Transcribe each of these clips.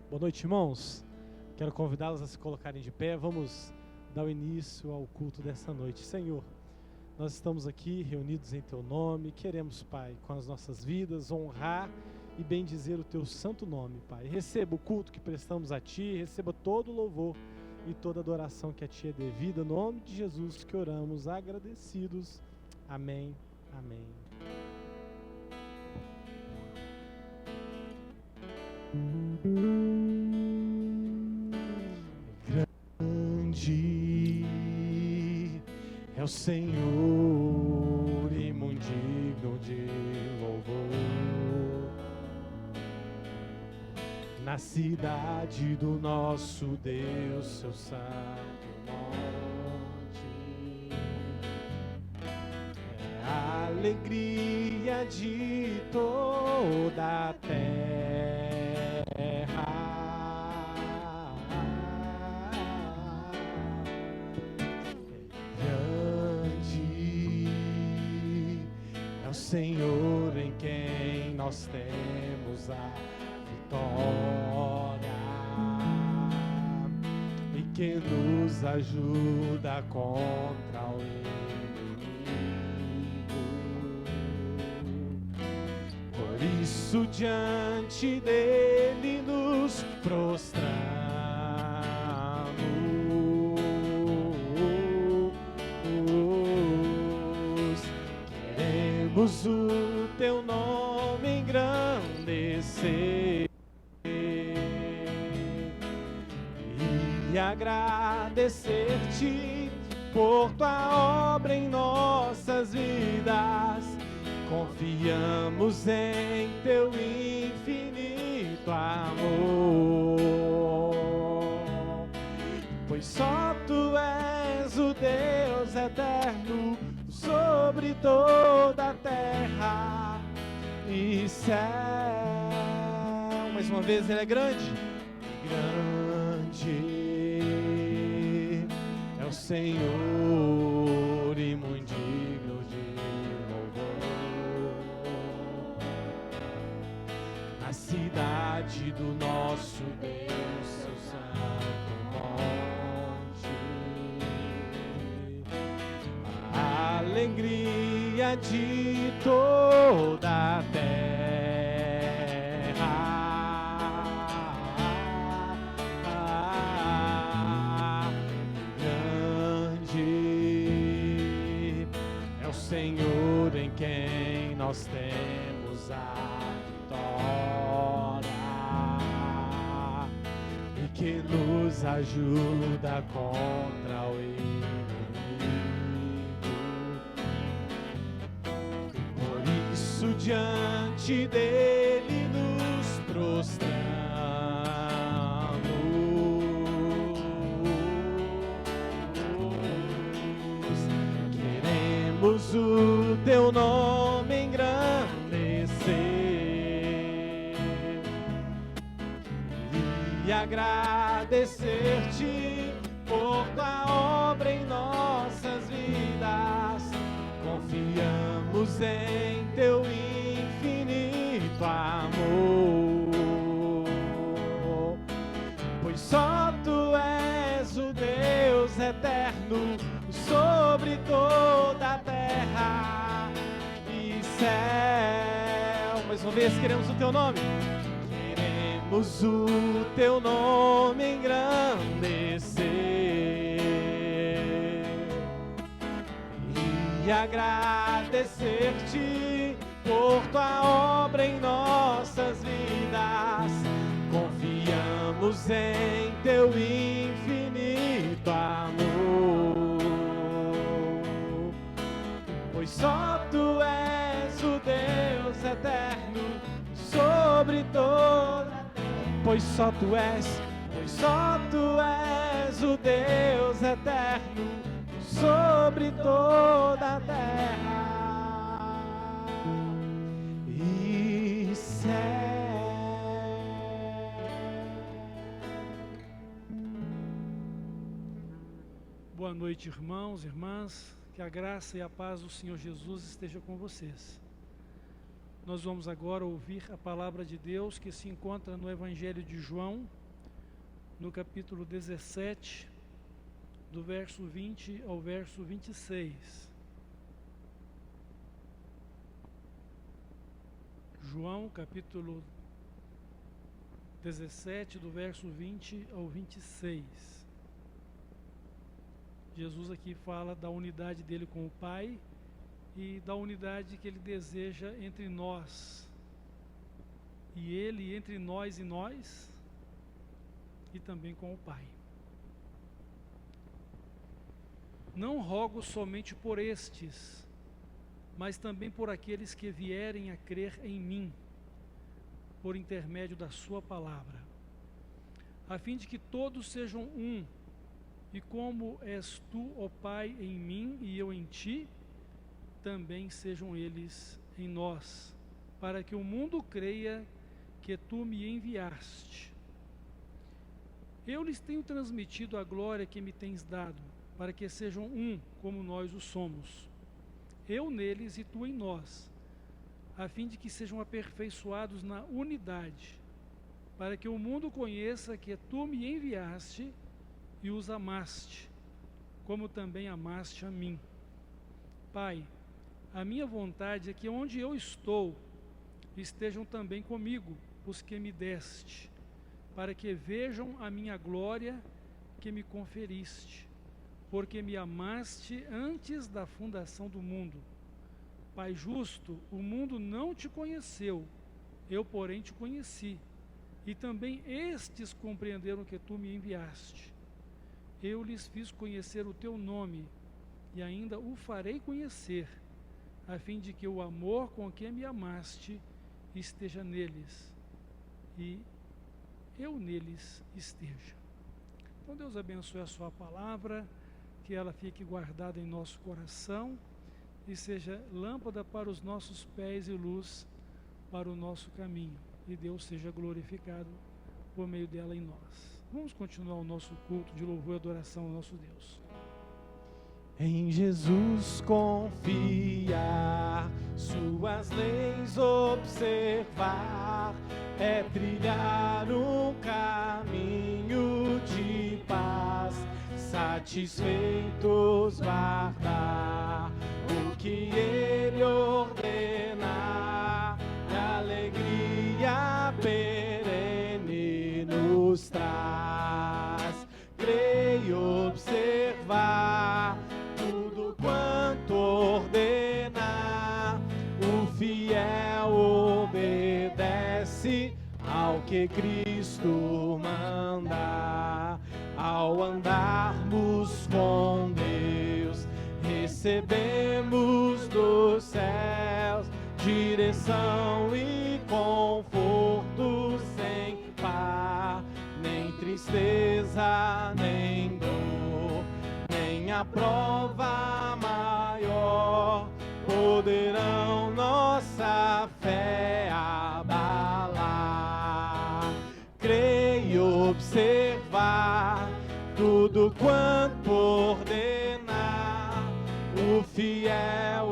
Boa noite, irmãos. Quero convidá-los a se colocarem de pé. Vamos dar o início ao culto dessa noite. Senhor, nós estamos aqui reunidos em Teu nome. Queremos, Pai, com as nossas vidas, honrar e bendizer o Teu santo nome, Pai. Receba o culto que prestamos a Ti, receba todo o louvor e toda adoração que a Ti é devida. No nome de Jesus que oramos, agradecidos. Amém, amém. Grande é o Senhor e muito digno de louvor. Na cidade do nosso Deus, seu santo monte, é a alegria de toda a terra. Grande é o Senhor em quem nós temos a vitória e que nos ajuda contra o inimigo. Por isso diante dele nos prostramos, queremos o teu nome engrandecer e agradecer-te por tua obra em nossas vidas. Confiamos em teu infinito amor, pois só tu és o Deus eterno sobre toda a terra e céu. Mais uma vez, ele é grande. Grande é o Senhor e muito digno de na cidade do nosso Deus, seu santo monte, a alegria de toda a terra. Grande é o Senhor em quem nós temos a e que nos ajuda contra o inimigo. Por isso diante dele nos prostramos, queremos o teu nome engrandecer e agradecer-te por tua obra em nossas vidas. Confiamos em teu infinito amor, pois só tu és o Deus eterno sobre toda a terra e céu. Mais uma vez, queremos o teu nome. Queremos o teu nome engrandecer e agradecer-te por tua obra em nossas vidas. Confiamos em teu infinito amor, pois só tu és o Deus eterno sobre toda a terra. Pois só tu és o Deus eterno sobre toda a terra e céu. Boa noite, irmãos e irmãs. Que a graça e a paz do Senhor Jesus esteja com vocês. Nós vamos agora ouvir a palavra de Deus que se encontra no Evangelho de João, no capítulo 17, do verso 20 ao verso 26. João, capítulo 17, do verso 20 ao 26. Jesus aqui fala da unidade dele com o Pai e da unidade que ele deseja entre nós. E ele entre nós e nós, e também com o Pai. Não rogo somente por estes, mas também por aqueles que vierem a crer em mim, por intermédio da sua palavra, a fim de que todos sejam um, e como és tu, ó Pai, em mim e eu em ti, também sejam eles em nós, para que o mundo creia que tu me enviaste. Eu lhes tenho transmitido a glória que me tens dado, para que sejam um, como nós o somos. Eu neles e tu em nós, a fim de que sejam aperfeiçoados na unidade, para que o mundo conheça que tu me enviaste e os amaste, como também amaste a mim. Pai, a minha vontade é que onde eu estou, estejam também comigo os que me deste, para que vejam a minha glória que me conferiste, porque me amaste antes da fundação do mundo. Pai justo, o mundo não te conheceu, eu porém te conheci, e também estes compreenderam que tu me enviaste. Eu lhes fiz conhecer o teu nome, e ainda o farei conhecer, a fim de que o amor com que me amaste esteja neles, e eu neles esteja. Então Deus abençoe a sua palavra, que ela fique guardada em nosso coração e seja lâmpada para os nossos pés e luz para o nosso caminho. E Deus seja glorificado por meio dela em nós. Vamos continuar o nosso culto de louvor e adoração ao nosso Deus. Em Jesus confiar, suas leis observar, é trilhar um caminho de paz, satisfeitos guardar o que Ele ordenar, e alegria perene nos traz. Creio observar tudo quanto ordenar, o fiel obedece ao que Cristo manda. Ao andarmos com Deus, recebemos dos céus direção e conforto sem par, nem tristeza, nem dor, nem a prova maior poderão nossa fé abalar. Creio observar tudo quanto ordenar, o fiel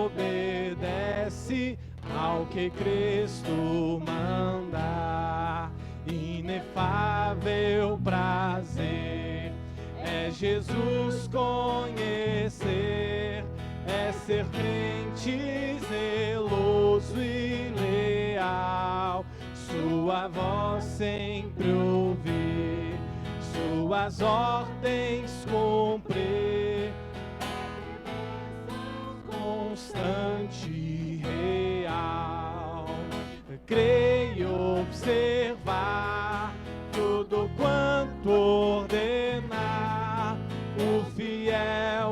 obedece ao que Cristo manda. Inefável prazer é Jesus conhecer, é ser crente zeloso e leal, sua voz sempre ouvir, suas ordens cumprir, constante e real. Creio observar tudo quanto ordenar, o fiel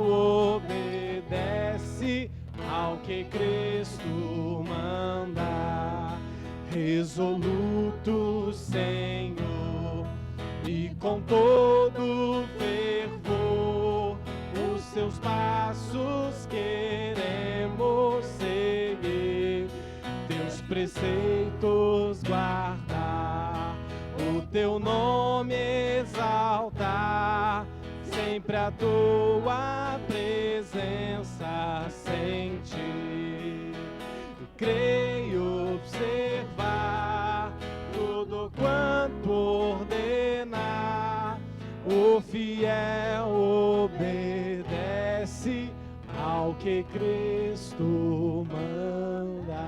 obedece ao que Cristo manda. Resoluto, Senhor, e com todo fervor os seus passos queremos seguir, teus preceitos guardar, o teu nome exaltar, sempre a tua presença sentir. Creio observar tudo quanto ordenar. O fiel obedece ao que Cristo manda.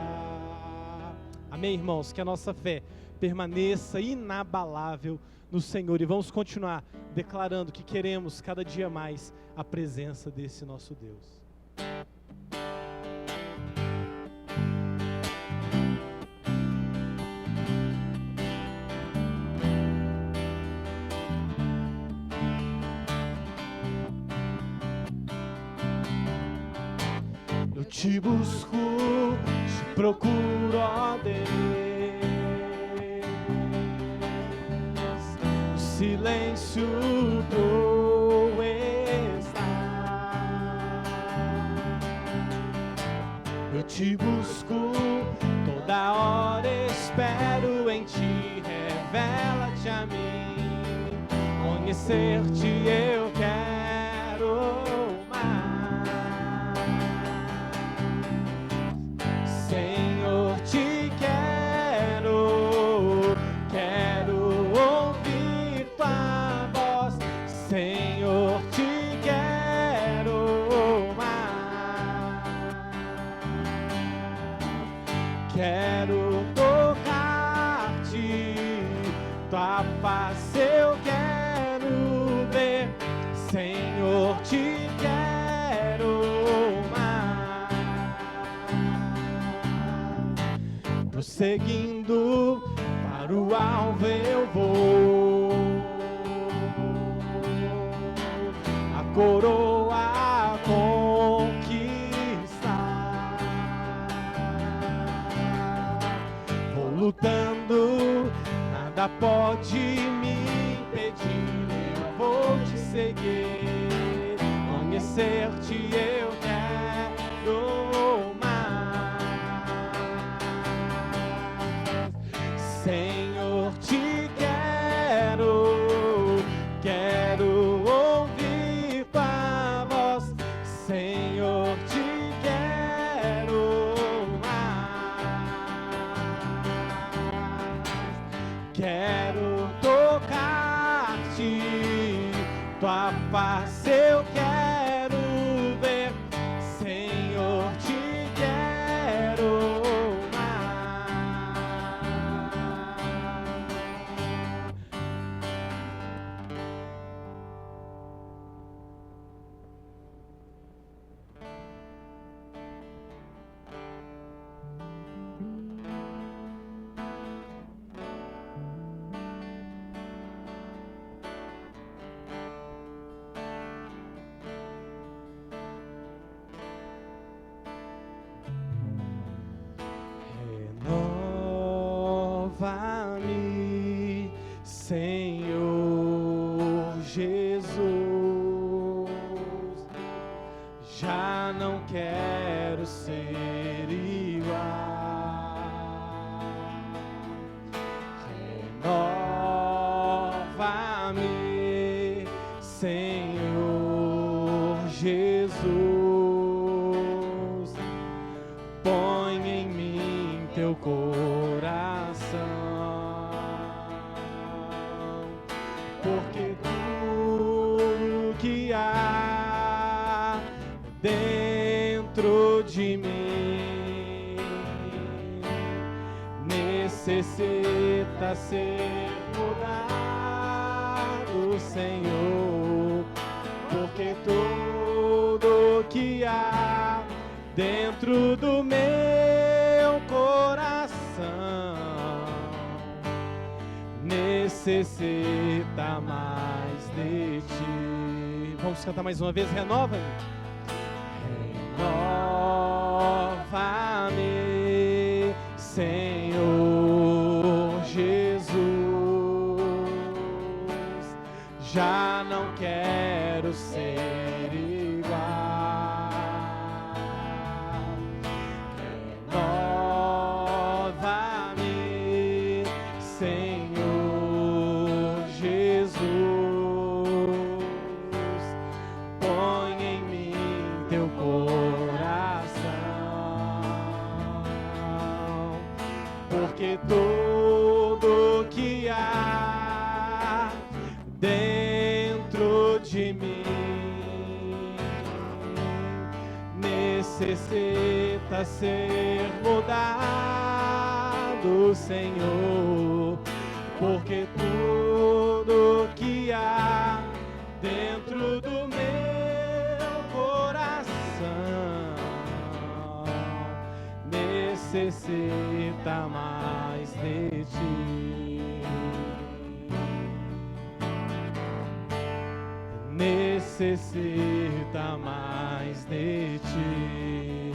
Amém, irmãos? Que a nossa fé permaneça inabalável no Senhor, e vamos continuar declarando que queremos cada dia mais a presença desse nosso Deus. Eu te busco, te procuro, ó Deus. No silêncio tu estás. Eu te busco, toda hora espero em ti. Revela-te a mim, conhecer-te eu quero. Senhor, te quero, quero ouvir tua voz. Senhor, te quero mais. Quero tocar-te, tua face eu quero ver. Senhor, te quero mais. Prosseguindo para o alvo eu vou, a coroa a conquistar. Vou lutando, nada pode me impedir. Eu vou te seguir, conhecer-te eu quero mais. Senhor, te quero, quero ouvir tua voz. Senhor, te quero mais. Quero tocar-te, tua face eu quero ver. Senhor, te quero mais. Renova-me, Senhor Jesus. Já não quero ser igual. Renova-me, Senhor Jesus. Põe em mim teu coração, porque tudo que há dentro de mim necessita ser mudado, Senhor, porque tudo que há dentro do meu coração necessita mais de ti. Vamos cantar mais uma vez. Renova-me. Renova-me, Senhor Jesus. Já não quero ser igual. Renova-me, Senhor Jesus. Põe em mim teu coração, necessita ser mudado, Senhor, porque tudo que há dentro do meu coração necessita mais de ti. Necessita mais de ti.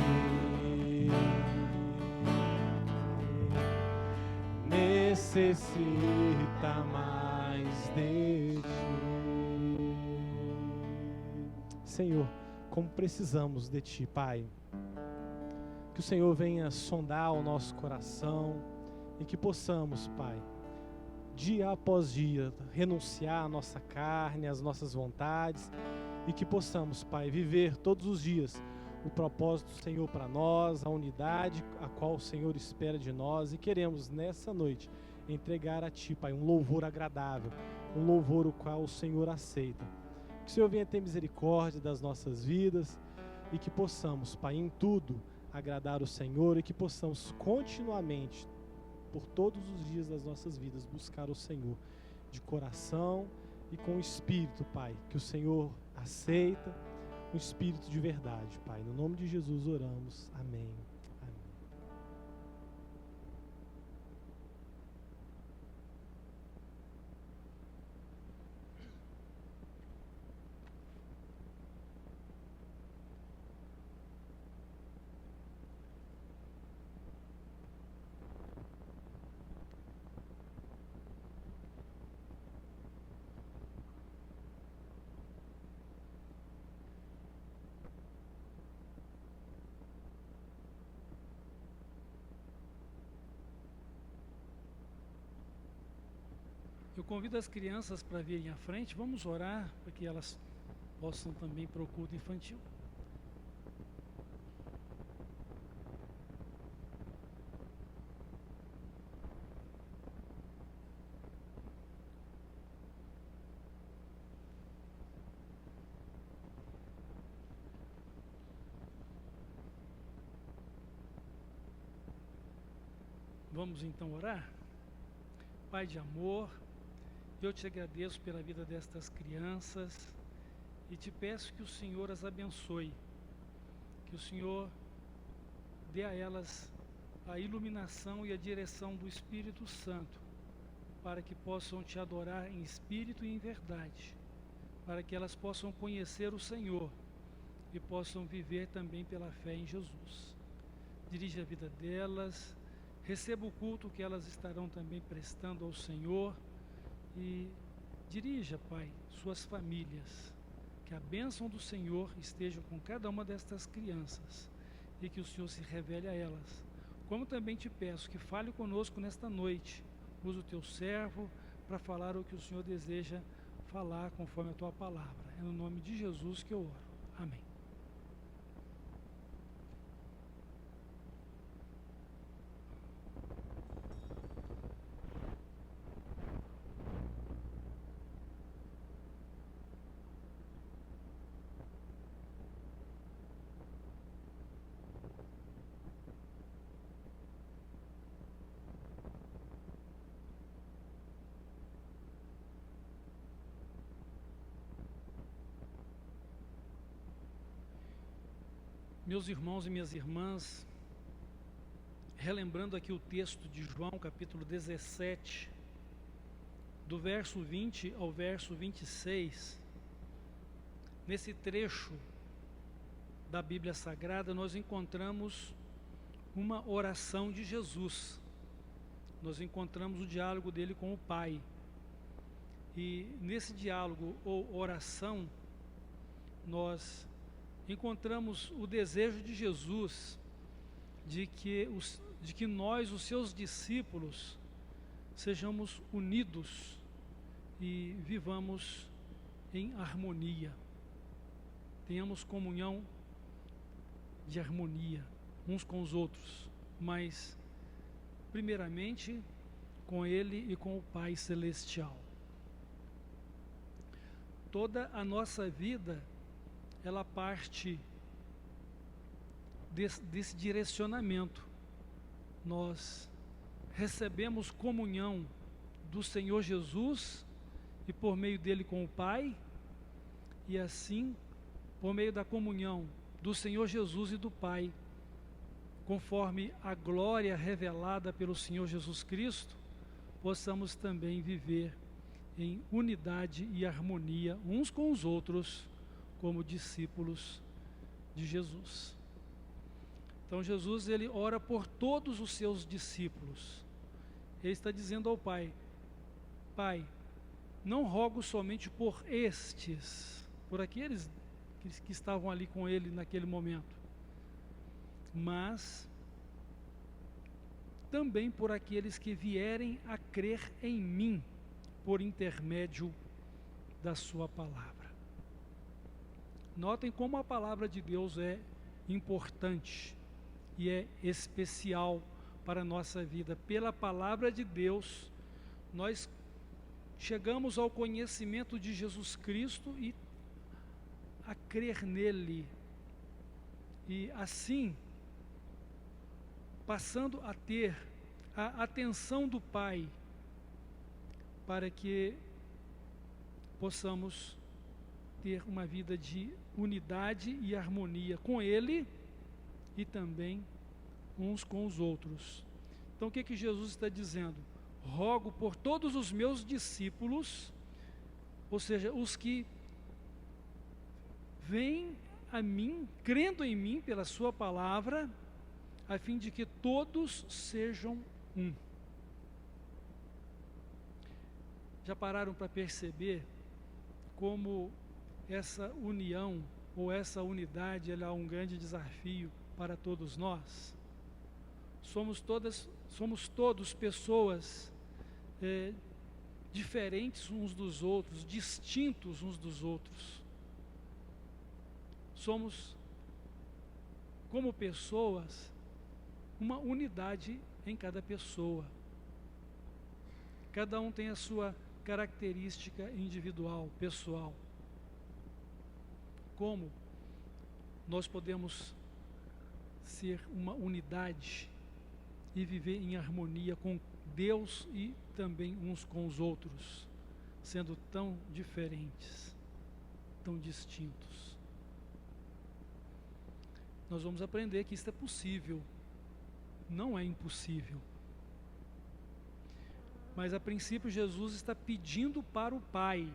Necessita mais de ti. Senhor, como precisamos de ti, Pai. Que o Senhor venha sondar o nosso coração e que possamos, Pai, dia após dia, renunciar à nossa carne, às nossas vontades, e que possamos, Pai, viver todos os dias o propósito do Senhor para nós, a unidade a qual o Senhor espera de nós, e queremos nessa noite entregar a Ti, Pai, um louvor agradável, um louvor o qual o Senhor aceita. Que o Senhor venha ter misericórdia das nossas vidas e que possamos, Pai, em tudo agradar o Senhor, e que possamos continuamente, por todos os dias das nossas vidas, buscar o Senhor de coração e com o espírito, Pai, que o Senhor aceita, um espírito de verdade, Pai. No nome de Jesus oramos. Amém. Amém. Eu convido as crianças para virem à frente. Vamos orar para que elas possam também ir para o culto infantil. Vamos então orar? Pai de amor, eu te agradeço pela vida destas crianças e te peço que o Senhor as abençoe, que o Senhor dê a elas a iluminação e a direção do Espírito Santo, para que possam te adorar em espírito e em verdade, para que elas possam conhecer o Senhor e possam viver também pela fé em Jesus. Dirige a vida delas, receba o culto que elas estarão também prestando ao Senhor. E dirija, Pai, suas famílias, que a bênção do Senhor esteja com cada uma destas crianças e que o Senhor se revele a elas. Como também te peço que fale conosco nesta noite, use o teu servo para falar o que o Senhor deseja falar conforme a tua palavra. É no nome de Jesus que eu oro. Amém. Meus irmãos e minhas irmãs, relembrando aqui o texto de João, capítulo 17, do verso 20 ao verso 26, nesse trecho da Bíblia Sagrada, nós encontramos uma oração de Jesus, nós encontramos o diálogo dele com o Pai, e nesse diálogo ou oração, nós encontramos o desejo de Jesus de que nós, os seus discípulos, sejamos unidos e vivamos em harmonia, tenhamos comunhão de harmonia uns com os outros, mas primeiramente com Ele e com o Pai Celestial. Toda a nossa vida ela parte desse direcionamento. Nós recebemos comunhão do Senhor Jesus e por meio dele com o Pai, e assim, por meio da comunhão do Senhor Jesus e do Pai, conforme a glória revelada pelo Senhor Jesus Cristo, possamos também viver em unidade e harmonia uns com os outros, como discípulos de Jesus. Então Jesus, ele ora por todos os seus discípulos. Ele está dizendo ao Pai: Pai, não rogo somente por estes, por aqueles que estavam ali com ele naquele momento, mas também por aqueles que vierem a crer em mim, por intermédio da sua palavra. Notem como a palavra de Deus é importante e é especial para a nossa vida. Pela palavra de Deus, nós chegamos ao conhecimento de Jesus Cristo e a crer nele. E assim, passando a ter a atenção do Pai, para que possamos ter uma vida de unidade e harmonia com Ele e também uns com os outros. Então o que Jesus está dizendo? Rogo por todos os meus discípulos, ou seja, os que vêm a mim, crendo em mim pela sua palavra, a fim de que todos sejam um. Já pararam para perceber como essa união ou essa unidade ela é um grande desafio para todos nós? Somos todos pessoas diferentes uns dos outros, distintos uns dos outros. Somos, como pessoas, uma unidade em cada pessoa. Cada um tem a sua característica individual, pessoal. Como nós podemos ser uma unidade e viver em harmonia com Deus e também uns com os outros, sendo tão diferentes, tão distintos? Nós vamos aprender que isso é possível, não é impossível. Mas a princípio Jesus está pedindo para o Pai,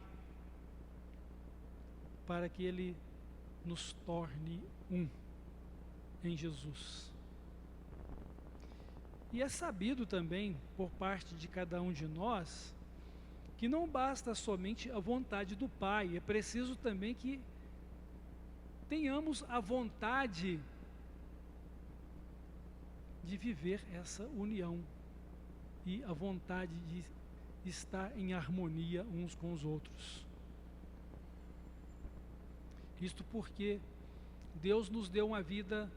para que Ele nos torne um em Jesus. E é sabido também, por parte de cada um de nós, que não basta somente a vontade do Pai, é preciso também que tenhamos a vontade de viver essa união e a vontade de estar em harmonia uns com os outros. Isto porque Deus nos deu uma vida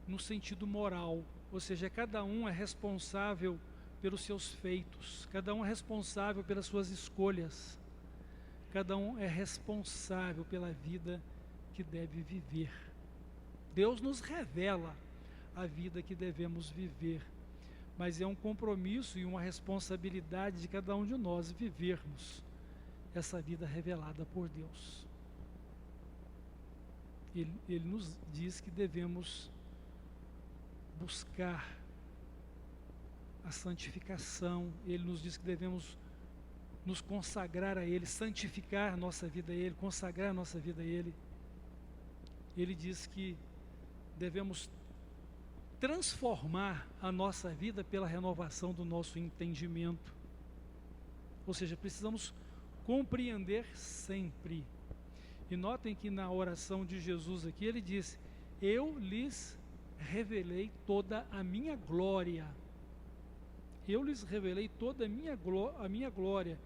no sentido moral, ou seja, cada um é responsável pelos seus feitos, cada um é responsável pelas suas escolhas, cada um é responsável pela vida que deve viver. Deus nos revela a vida que devemos viver, mas é um compromisso e uma responsabilidade de cada um de nós vivermos essa vida revelada por Deus. Ele nos diz que devemos buscar a santificação, Ele nos diz que devemos nos consagrar a Ele, santificar a nossa vida a Ele, consagrar a nossa vida a Ele. Ele diz que devemos transformar a nossa vida pela renovação do nosso entendimento. Ou seja, precisamos compreender sempre. E notem que na oração de Jesus aqui, ele disse: eu lhes revelei toda a minha glória. Eu lhes revelei toda a minha glória.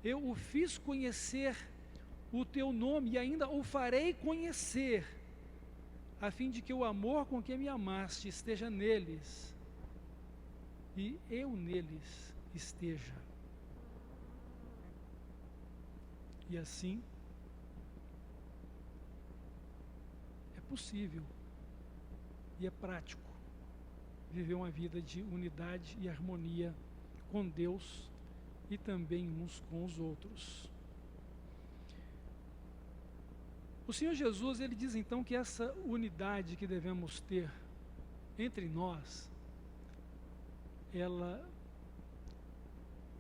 Eu o fiz conhecer o teu nome e ainda o farei conhecer, a fim de que o amor com que me amaste esteja neles e eu neles esteja. E assim é possível e é prático viver uma vida de unidade e harmonia com Deus e também uns com os outros. O Senhor Jesus, ele diz então que essa unidade que devemos ter entre nós, ela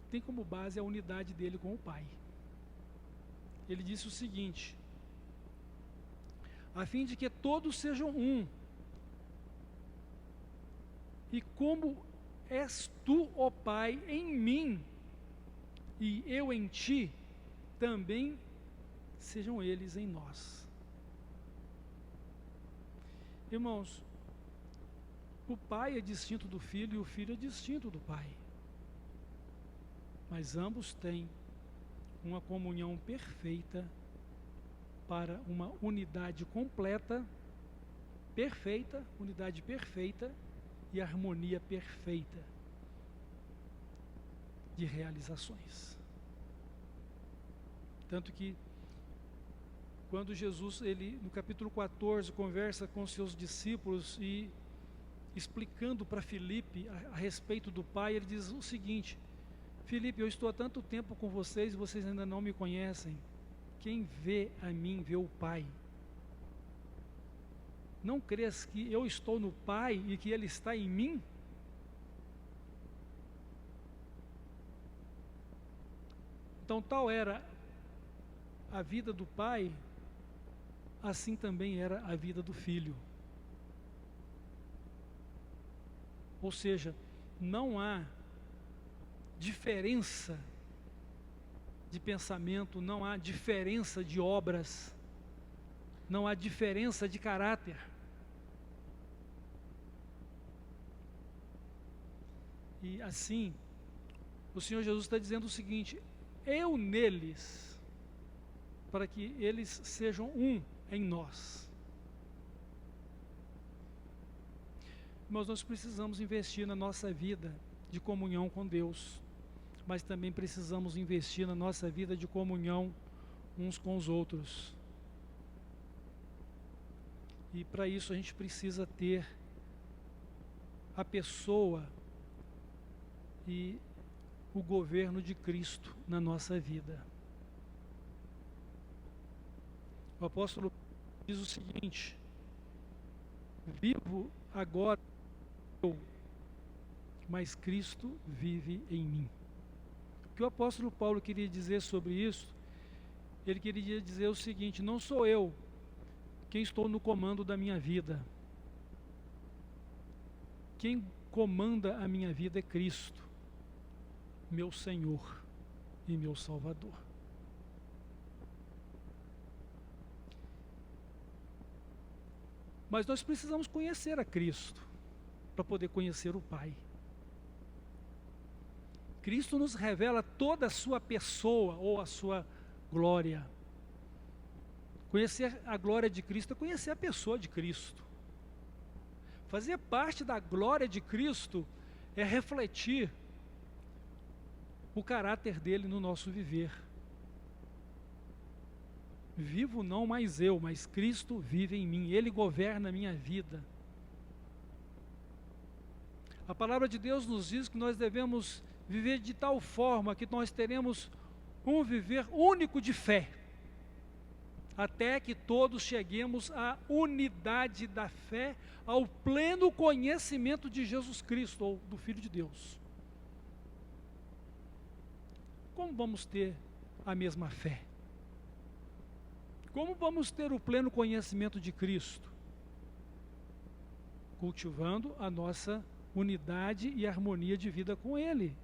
tem como base a unidade dele com o Pai. Ele disse o seguinte: a fim de que todos sejam um, e como és tu, ó Pai, em mim, e eu em ti, também sejam eles em nós. Irmãos, o Pai é distinto do Filho e o Filho é distinto do Pai. Mas ambos têm uma comunhão perfeita para uma unidade completa, perfeita, unidade perfeita e harmonia perfeita de realizações. Tanto que quando Jesus, ele no capítulo 14, conversa com seus discípulos e explicando para Filipe a respeito do Pai, ele diz o seguinte: Filipe, eu estou há tanto tempo com vocês e vocês ainda não me conhecem. Quem vê a mim, vê o Pai. Não crês que eu estou no Pai e que Ele está em mim? Então, tal era a vida do Pai, assim também era a vida do Filho. Ou seja, não há diferença de pensamento, não há diferença de obras, não há diferença de caráter. E assim, o Senhor Jesus está dizendo o seguinte: eu neles, para que eles sejam um em nós. Mas nós precisamos investir na nossa vida de comunhão com Deus, mas também precisamos investir na nossa vida de comunhão uns com os outros. E para isso a gente precisa ter a pessoa e o governo de Cristo na nossa vida. O apóstolo diz o seguinte: vivo agora eu, mas Cristo vive em mim. O que o apóstolo Paulo queria dizer sobre isso? Ele queria dizer o seguinte: não sou eu quem estou no comando da minha vida. Quem comanda a minha vida é Cristo, meu Senhor e meu Salvador. Mas nós precisamos conhecer a Cristo para poder conhecer o Pai. Cristo nos revela toda a sua pessoa ou a sua glória. Conhecer a glória de Cristo é conhecer a pessoa de Cristo. Fazer parte da glória de Cristo é refletir o caráter dele no nosso viver. Vivo não mais eu, mas Cristo vive em mim. Ele governa a minha vida. A palavra de Deus nos diz que nós devemos viver de tal forma que nós teremos um viver único de fé, até que todos cheguemos à unidade da fé, ao pleno conhecimento de Jesus Cristo, ou do Filho de Deus. Como vamos ter a mesma fé? Como vamos ter o pleno conhecimento de Cristo? Cultivando a nossa unidade e harmonia de vida com Ele,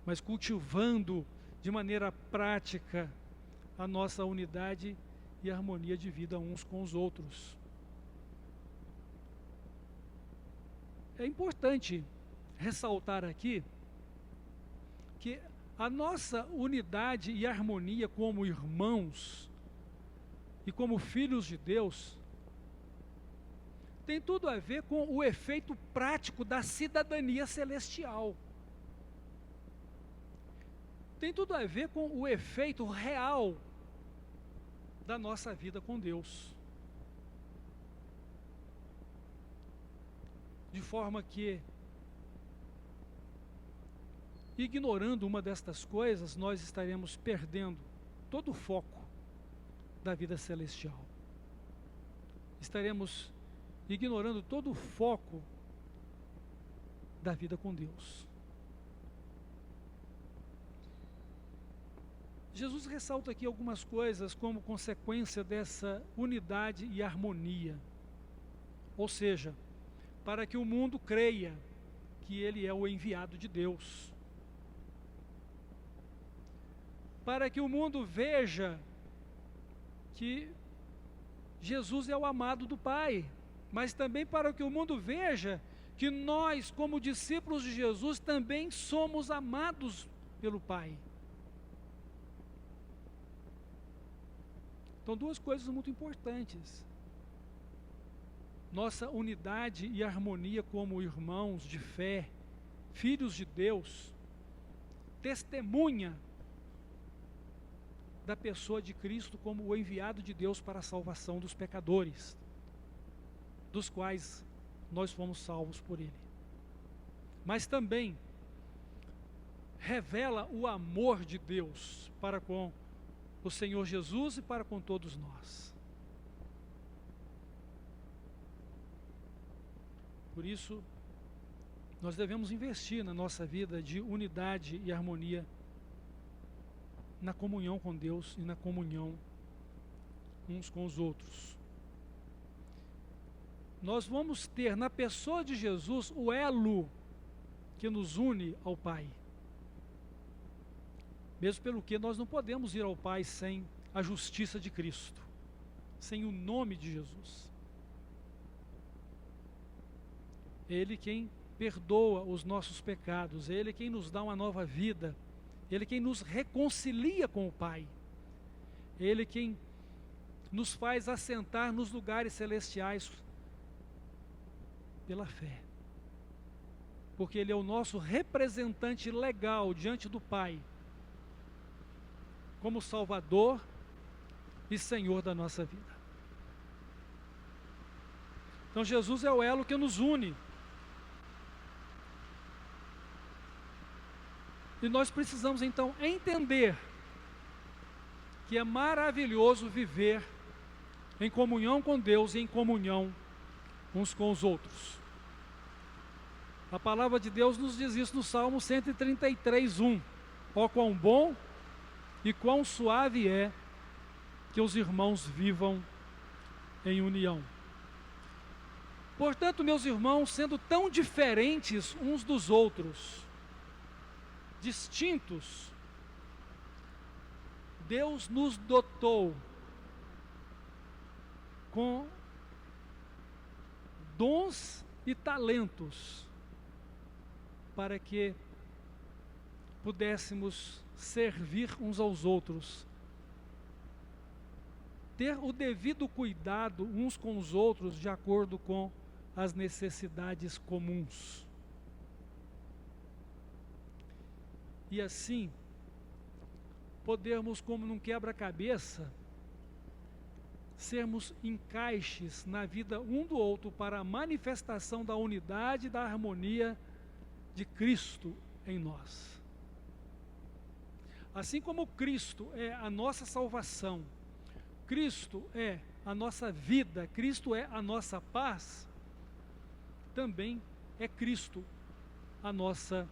mas cultivando de maneira prática a nossa unidade e harmonia de vida uns com os outros. É importante ressaltar aqui que a nossa unidade e harmonia como irmãos e como filhos de Deus tem tudo a ver com o efeito prático da cidadania celestial. Tem tudo a ver com o efeito real da nossa vida com Deus. de forma que, ignorando uma destas coisas, nós estaremos perdendo todo o foco da vida celestial. Estaremos ignorando todo o foco da vida com Deus. Jesus ressalta aqui algumas coisas como consequência dessa unidade e harmonia. Ou seja, para que o mundo creia que ele é o enviado de Deus. Para que o mundo veja que Jesus é o amado do Pai, mas também para que o mundo veja que nós, como discípulos de Jesus, também somos amados pelo Pai. Então, duas coisas muito importantes. Nossa unidade e harmonia como irmãos de fé, filhos de Deus, testemunha da pessoa de Cristo como o enviado de Deus para a salvação dos pecadores, dos quais nós fomos salvos por Ele. Mas também revela o amor de Deus para com o Senhor Jesus e para com todos nós. Por isso, nós devemos investir na nossa vida de unidade e harmonia, na comunhão com Deus e na comunhão uns com os outros. Nós vamos ter na pessoa de Jesus o elo que nos une ao Pai. Mesmo pelo que nós não podemos ir ao Pai sem a justiça de Cristo, sem o nome de Jesus. Ele quem perdoa os nossos pecados, Ele quem nos dá uma nova vida, Ele quem nos reconcilia com o Pai, Ele quem nos faz assentar nos lugares celestiais pela fé. Porque Ele é o nosso representante legal diante do Pai, como Salvador e Senhor da nossa vida. Então Jesus é o elo que nos une. E nós precisamos então entender que é maravilhoso viver em comunhão com Deus e em comunhão uns com os outros. A palavra de Deus nos diz isso no Salmo 133:1. Ó quão bom e quão suave é que os irmãos vivam em união. Portanto, meus irmãos, sendo tão diferentes uns dos outros, distintos, Deus nos dotou com dons e talentos para que pudéssemos servir uns aos outros, ter o devido cuidado uns com os outros de acordo com as necessidades comuns. E assim, podermos, como num quebra-cabeça, sermos encaixes na vida um do outro para a manifestação da unidade e da harmonia de Cristo em nós. Assim como Cristo é a nossa salvação, Cristo é a nossa vida, Cristo é a nossa paz, também é Cristo a nossa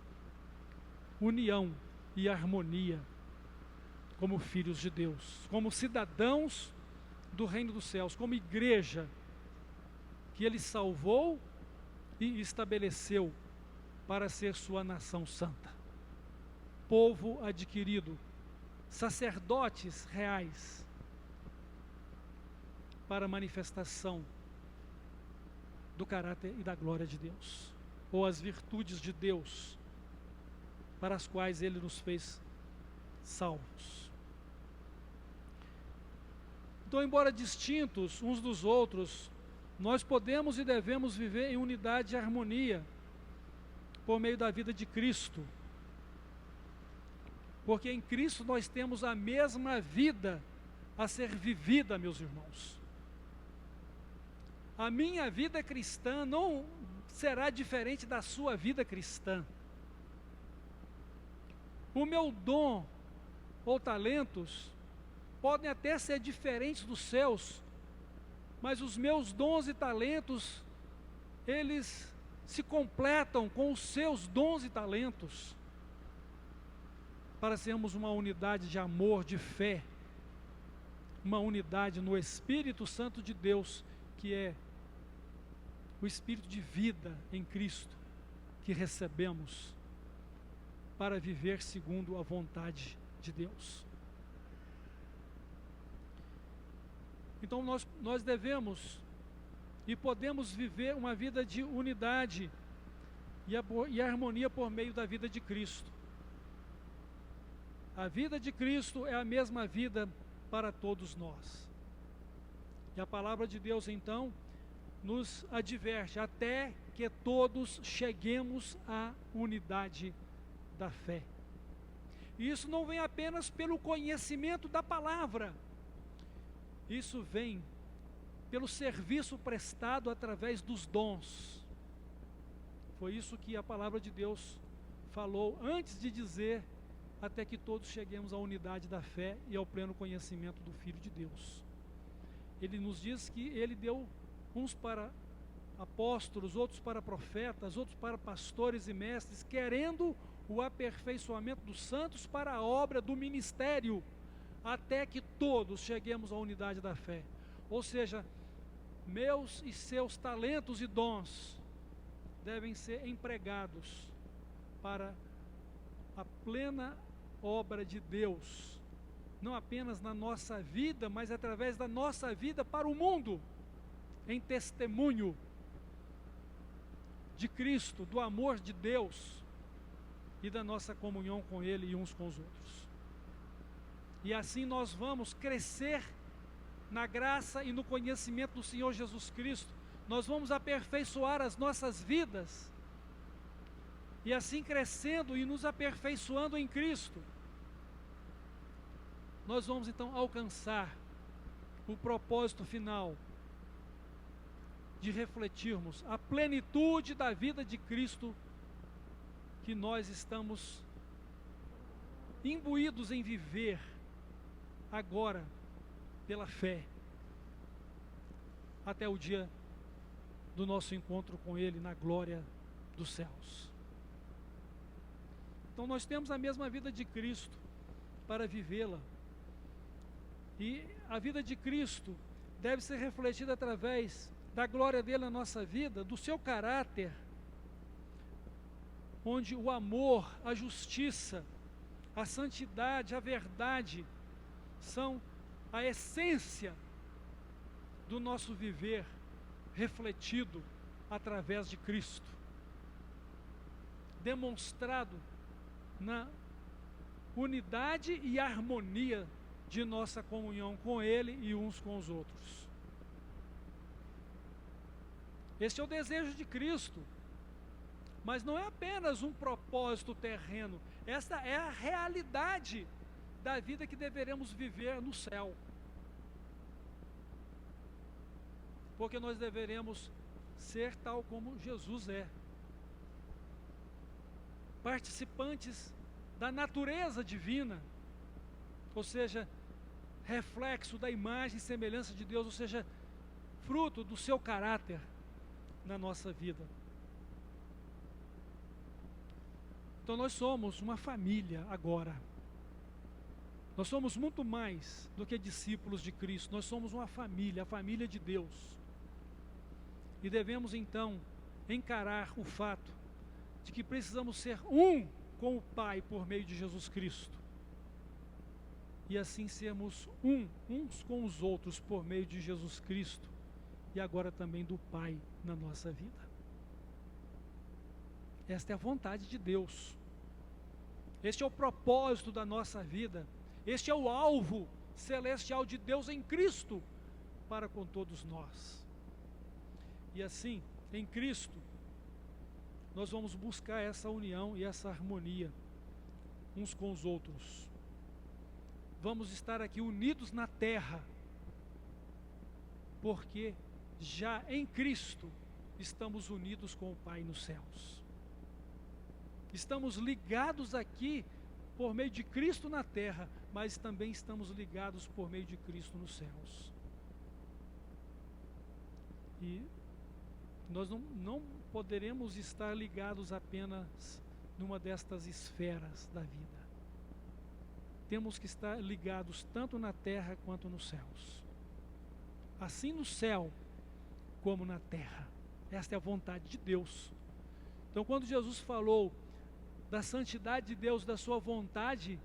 união e harmonia como filhos de Deus, como cidadãos do reino dos céus, como igreja que Ele salvou e estabeleceu para ser sua nação santa, povo adquirido, sacerdotes reais, para a manifestação do caráter e da glória de Deus, ou as virtudes de Deus, para as quais Ele nos fez salvos. Então, embora distintos uns dos outros, nós podemos e devemos viver em unidade e harmonia, por meio da vida de Cristo, porque em Cristo nós temos a mesma vida a ser vivida, meus irmãos. A minha vida cristã não será diferente da sua vida cristã. O meu dom ou talentos podem até ser diferentes dos seus, mas os meus dons e talentos, eles se completam com os seus dons e talentos, para sermos uma unidade de amor, de fé, uma unidade no Espírito Santo de Deus, que é o Espírito de vida em Cristo, que recebemos para viver segundo a vontade de Deus. Então nós devemos e podemos viver uma vida de unidade e harmonia por meio da vida de Cristo. A vida de Cristo é a mesma vida para todos nós. E a palavra de Deus então nos adverte até que todos cheguemos à unidade da fé. E isso não vem apenas pelo conhecimento da palavra, isso vem pelo serviço prestado através dos dons. Foi isso que a palavra de Deus falou antes de dizer até que todos cheguemos à unidade da fé e ao pleno conhecimento do Filho de Deus. Ele nos diz que ele deu uns para apóstolos, outros para profetas, outros para pastores e mestres, querendo o aperfeiçoamento dos santos para a obra do ministério, até que todos cheguemos à unidade da fé. Ou seja, meus e seus talentos e dons devem ser empregados para a plena obra de Deus, não apenas na nossa vida, mas através da nossa vida para o mundo, em testemunho de Cristo, do amor de Deus e da nossa comunhão com Ele e uns com os outros. E assim nós vamos crescer na graça e no conhecimento do Senhor Jesus Cristo. Nós vamos aperfeiçoar as nossas vidas, e assim crescendo e nos aperfeiçoando em Cristo, nós vamos então alcançar o propósito final de refletirmos a plenitude da vida de Cristo que nós estamos imbuídos em viver agora pela fé, até o dia do nosso encontro com Ele na glória dos céus. Então nós temos a mesma vida de Cristo para vivê-la, e a vida de Cristo deve ser refletida através da glória dele na nossa vida, do seu caráter, onde o amor, a justiça, a santidade, a verdade são a essência do nosso viver refletido através de Cristo, demonstrado na unidade e harmonia de nossa comunhão com Ele e uns com os outros. Este é o desejo de Cristo, mas não é apenas um propósito terreno, esta é a realidade da vida que deveremos viver no céu. Porque nós deveremos ser tal como Jesus é, participantes da natureza divina, ou seja, reflexo da imagem e semelhança de Deus, ou seja, fruto do seu caráter na nossa vida. Então nós somos uma família agora. Nós somos muito mais do que discípulos de Cristo. Nós somos uma família, a família de Deus. E devemos então encarar o fato de que precisamos ser um com o Pai por meio de Jesus Cristo. E assim sermos uns com os outros por meio de Jesus Cristo, e agora também do Pai na nossa vida. Esta é a vontade de Deus. Este é o propósito da nossa vida. Este é o alvo celestial de Deus em Cristo para com todos nós. E assim, em Cristo, nós vamos buscar essa união e essa harmonia uns com os outros. Vamos estar aqui unidos na terra, porque já em Cristo, estamos unidos com o Pai nos céus. Estamos ligados aqui por meio de Cristo na terra, mas também estamos ligados por meio de Cristo nos céus. E nós não poderemos estar ligados apenas numa destas esferas da vida. Temos que estar ligados tanto na terra quanto nos céus. Assim no céu como na terra. Esta é a vontade de Deus. Então, quando Jesus falou da santidade de Deus, da sua vontade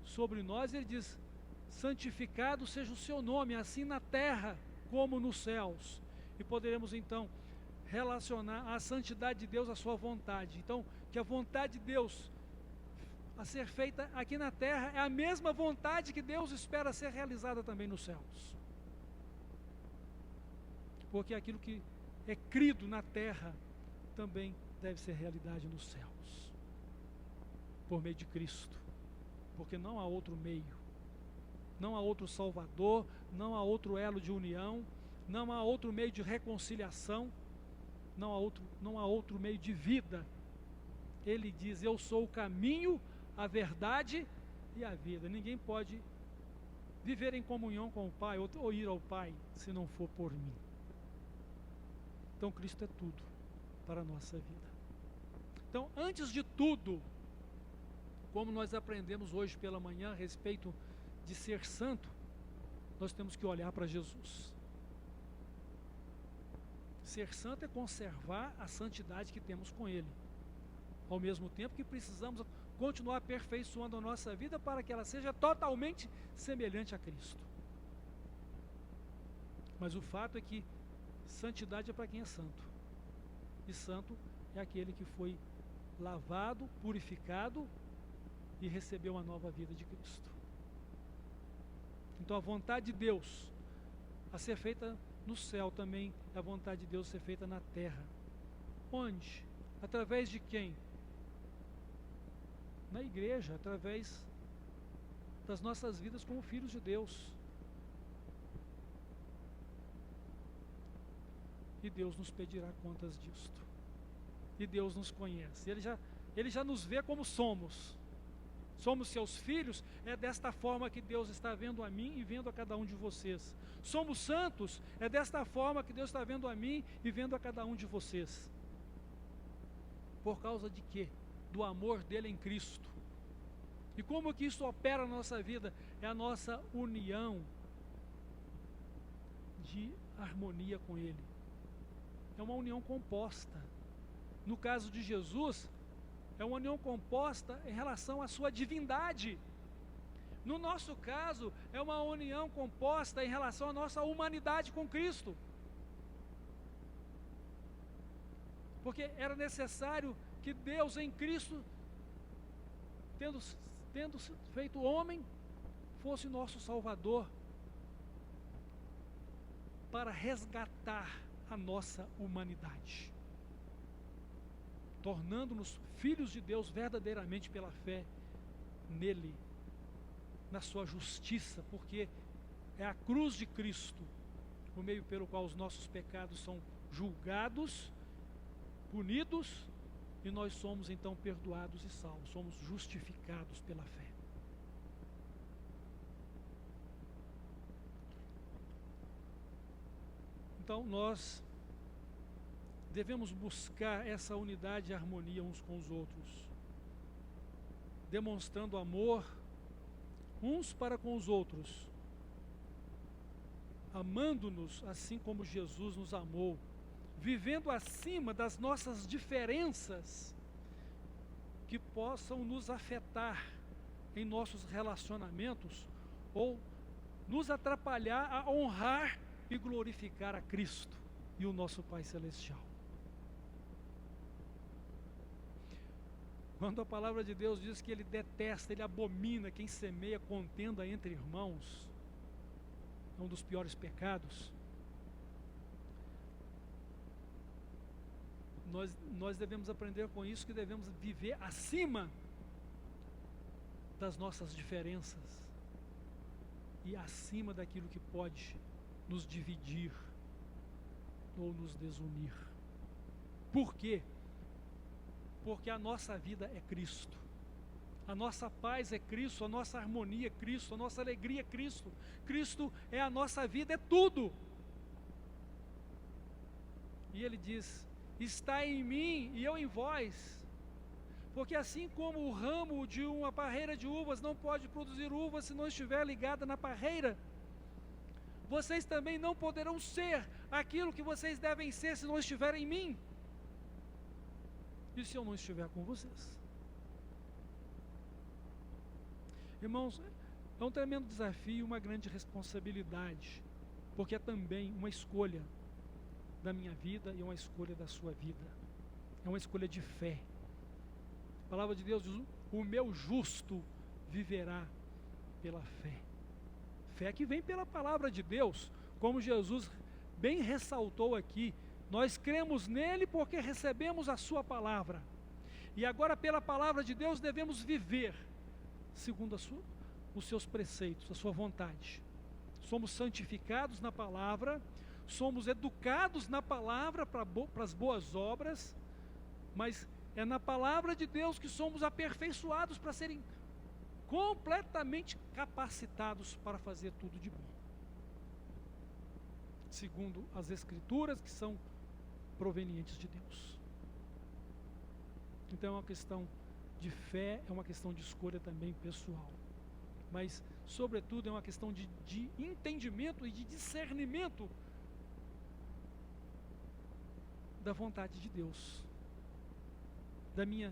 sobre nós, ele diz: santificado seja o seu nome, assim na terra como nos céus. E poderemos então relacionar a santidade de Deus à sua vontade. Então, que a vontade de Deus a ser feita aqui na terra é a mesma vontade que Deus espera ser realizada também nos céus. Porque aquilo que é crido na terra também deve ser realidade nos céus, por meio de Cristo, porque não há outro meio, não há outro Salvador, não há outro elo de união, não há outro meio de reconciliação, não há outro meio de vida. Ele diz: eu sou o caminho, a verdade e a vida. Ninguém pode viver em comunhão com o Pai ou ir ao Pai se não for por mim. Então Cristo é tudo para a nossa vida. Então, antes de tudo, como nós aprendemos hoje pela manhã a respeito de ser santo, nós temos que olhar para Jesus. Ser santo é conservar a santidade que temos com Ele, ao mesmo tempo que precisamos continuar aperfeiçoando a nossa vida para que ela seja totalmente semelhante a Cristo. Mas o fato é que santidade é para quem é santo, e santo é aquele que foi lavado, purificado e recebeu uma nova vida de Cristo. Então a vontade de Deus a ser feita no céu também é a vontade de Deus a ser feita na terra. Onde? Através de quem? Na igreja, através das nossas vidas como filhos de Deus. E Deus nos pedirá contas disto. E Deus nos conhece. Ele já nos vê como somos. Somos seus filhos, é desta forma que Deus está vendo a mim e vendo a cada um de vocês. Somos santos, é desta forma que Deus está vendo a mim e vendo a cada um de vocês. Por causa de quê? Do amor dele em Cristo. E como que isso opera na nossa vida? É a nossa união de harmonia com Ele. É uma união composta. No caso de Jesus, é uma união composta em relação à sua divindade. No nosso caso, é uma união composta em relação à nossa humanidade com Cristo. Porque era necessário que Deus em Cristo, tendo feito homem, fosse nosso Salvador, para resgatar a nossa humanidade, tornando-nos filhos de Deus verdadeiramente pela fé nele, na sua justiça, porque é a cruz de Cristo o meio pelo qual os nossos pecados são julgados, punidos, e nós somos então perdoados e salvos, somos justificados pela fé. Então nós devemos buscar essa unidade e harmonia uns com os outros, demonstrando amor uns para com os outros, amando-nos assim como Jesus nos amou, vivendo acima das nossas diferenças que possam nos afetar em nossos relacionamentos ou nos atrapalhar a honrar e glorificar a Cristo e o nosso Pai Celestial. Quando a palavra de Deus diz que Ele detesta, Ele abomina quem semeia contenda entre irmãos, é um dos piores pecados. Nós devemos aprender com isso que devemos viver acima das nossas diferenças e acima daquilo que pode nos dividir ou nos desunir. Por quê? Porque a nossa vida é Cristo. A nossa paz é Cristo, a nossa harmonia é Cristo, a nossa alegria é Cristo. Cristo é a nossa vida, é tudo. E ele diz: está em mim e eu em vós. Porque assim como o ramo de uma parreira de uvas não pode produzir uvas se não estiver ligada na parreira, vocês também não poderão ser aquilo que vocês devem ser se não estiverem em mim. E se eu não estiver com vocês? Irmãos, é um tremendo desafio, uma grande responsabilidade, porque é também uma escolha da minha vida e uma escolha da sua vida. É uma escolha de fé. A palavra de Deus diz: o meu justo viverá pela fé. Fé que vem pela palavra de Deus, como Jesus bem ressaltou aqui. Nós cremos nele porque recebemos a sua palavra. E agora, pela palavra de Deus, devemos viver segundo os seus preceitos, a sua vontade. Somos santificados na palavra, somos educados na palavra para as boas obras, mas é na palavra de Deus que somos aperfeiçoados para serem completamente capacitados para fazer tudo de bom, segundo as Escrituras, que são provenientes de Deus. Então é uma questão de fé, é uma questão de escolha também pessoal, mas sobretudo é uma questão de entendimento e de discernimento da vontade de Deus, da minha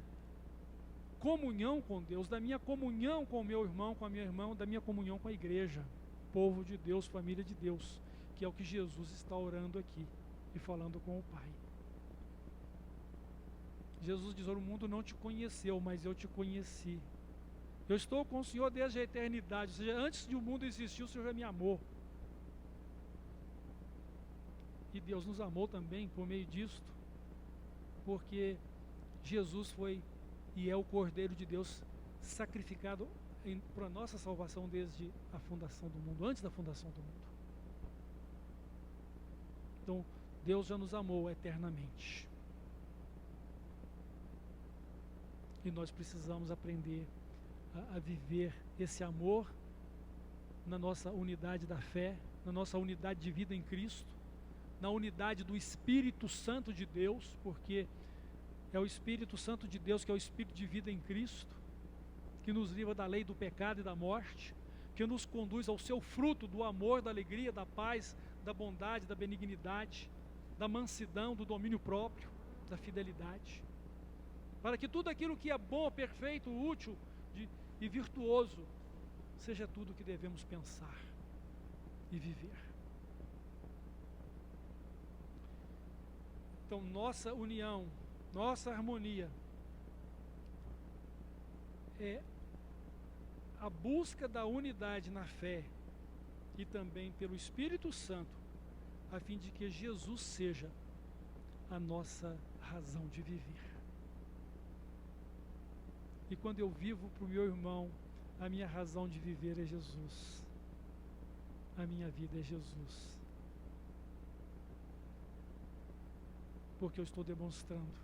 comunhão com Deus, da minha comunhão com o meu irmão, com a minha irmã, da minha comunhão com a igreja, povo de Deus, família de Deus, que é o que Jesus está orando aqui e falando com o Pai. Jesus diz: o mundo não te conheceu, mas eu te conheci. Eu estou com o Senhor desde a eternidade, ou seja, antes de o mundo existir, o Senhor já me amou. E Deus nos amou também por meio disto, porque Jesus foi e é o Cordeiro de Deus sacrificado para a nossa salvação desde a fundação do mundo, antes da fundação do mundo. Então, Deus já nos amou eternamente. E nós precisamos aprender a viver esse amor na nossa unidade da fé, na nossa unidade de vida em Cristo, na unidade do Espírito Santo de Deus, porque é o Espírito Santo de Deus que é o Espírito de vida em Cristo, que nos livra da lei do pecado e da morte, que nos conduz ao seu fruto do amor, da alegria, da paz, da bondade, da benignidade, da mansidão, do domínio próprio, da fidelidade, para que tudo aquilo que é bom, perfeito, útil e virtuoso seja tudo o que devemos pensar e viver. Então, nossa união, nossa harmonia é a busca da unidade na fé e também pelo Espírito Santo, a fim de que Jesus seja a nossa razão de viver. E quando eu vivo para o meu irmão, a minha razão de viver é Jesus. A minha vida é Jesus. Porque eu estou demonstrando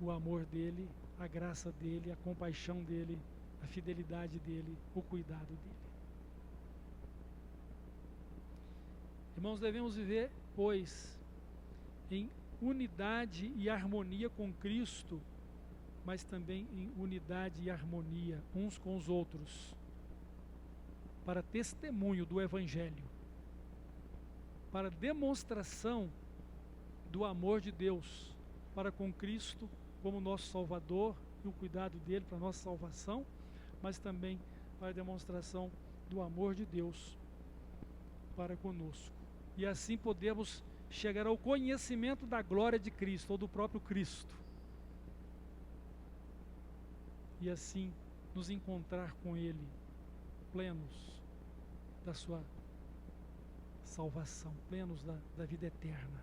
o amor dele, a graça dele, a compaixão dele, a fidelidade dele, o cuidado dele. Irmãos, devemos viver, pois, em unidade e harmonia com Cristo, mas também em unidade e harmonia uns com os outros, para testemunho do Evangelho, para demonstração do amor de Deus para com Cristo como nosso Salvador e o cuidado dele para a nossa salvação, mas também para a demonstração do amor de Deus para conosco. E assim podemos chegar ao conhecimento da glória de Cristo, ou do próprio Cristo. E assim nos encontrar com Ele, plenos da sua salvação, plenos da vida eterna,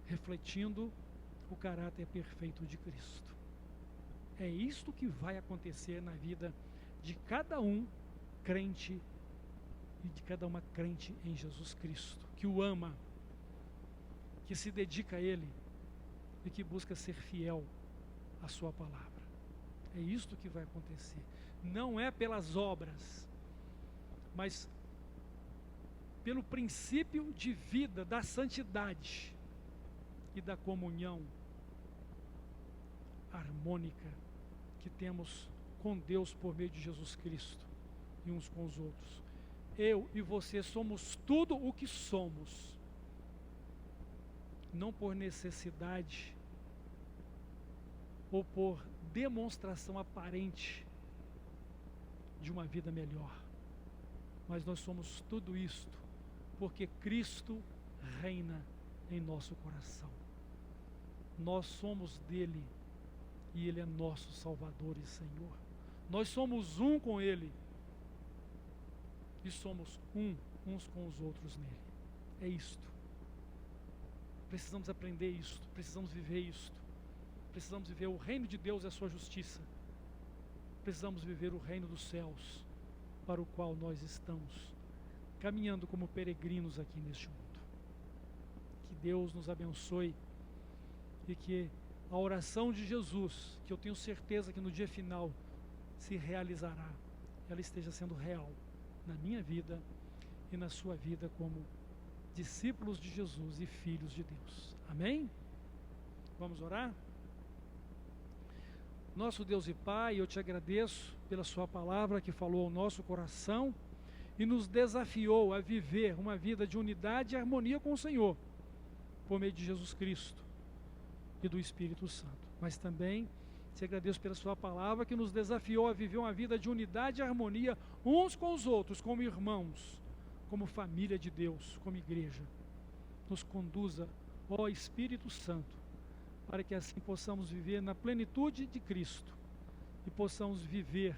refletindo o caráter perfeito de Cristo. É isto que vai acontecer na vida de cada um crente e de cada uma crente em Jesus Cristo, que o ama, que se dedica a Ele e que busca ser fiel à sua palavra. É isto que vai acontecer. Não é pelas obras, mas pelo princípio de vida, da santidade e da comunhão harmônica que temos com Deus por meio de Jesus Cristo e uns com os outros. Eu e você somos tudo o que somos, não por necessidade ou por demonstração aparente de uma vida melhor, mas nós somos tudo isto porque Cristo reina em nosso coração. Nós somos dele e ele é nosso Salvador e Senhor. Nós somos um com ele e somos uns com os outros nele. É isto. Precisamos aprender isto, precisamos viver isto. Precisamos viver o reino de Deus e a sua justiça. Precisamos viver o reino dos céus, para o qual nós estamos caminhando como peregrinos aqui neste mundo. Que Deus nos abençoe e que a oração de Jesus, que eu tenho certeza que no dia final se realizará, ela esteja sendo real na minha vida e na sua vida como discípulos de Jesus e filhos de Deus. Amém? Vamos orar? Nosso Deus e Pai, eu te agradeço pela sua palavra que falou ao nosso coração e nos desafiou a viver uma vida de unidade e harmonia com o Senhor, por meio de Jesus Cristo e do Espírito Santo. Mas também te agradeço pela sua palavra que nos desafiou a viver uma vida de unidade e harmonia uns com os outros, como irmãos, como família de Deus, como igreja. Nos conduza, ó Espírito Santo, para que assim possamos viver na plenitude de Cristo e possamos viver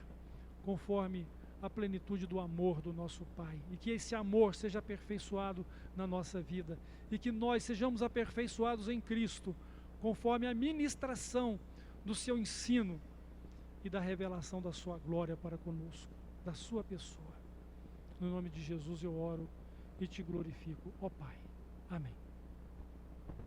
conforme a plenitude do amor do nosso Pai, e que esse amor seja aperfeiçoado na nossa vida, e que nós sejamos aperfeiçoados em Cristo, conforme a ministração do seu ensino e da revelação da sua glória para conosco, da sua pessoa. No nome de Jesus eu oro e te glorifico, ó Pai. Amém.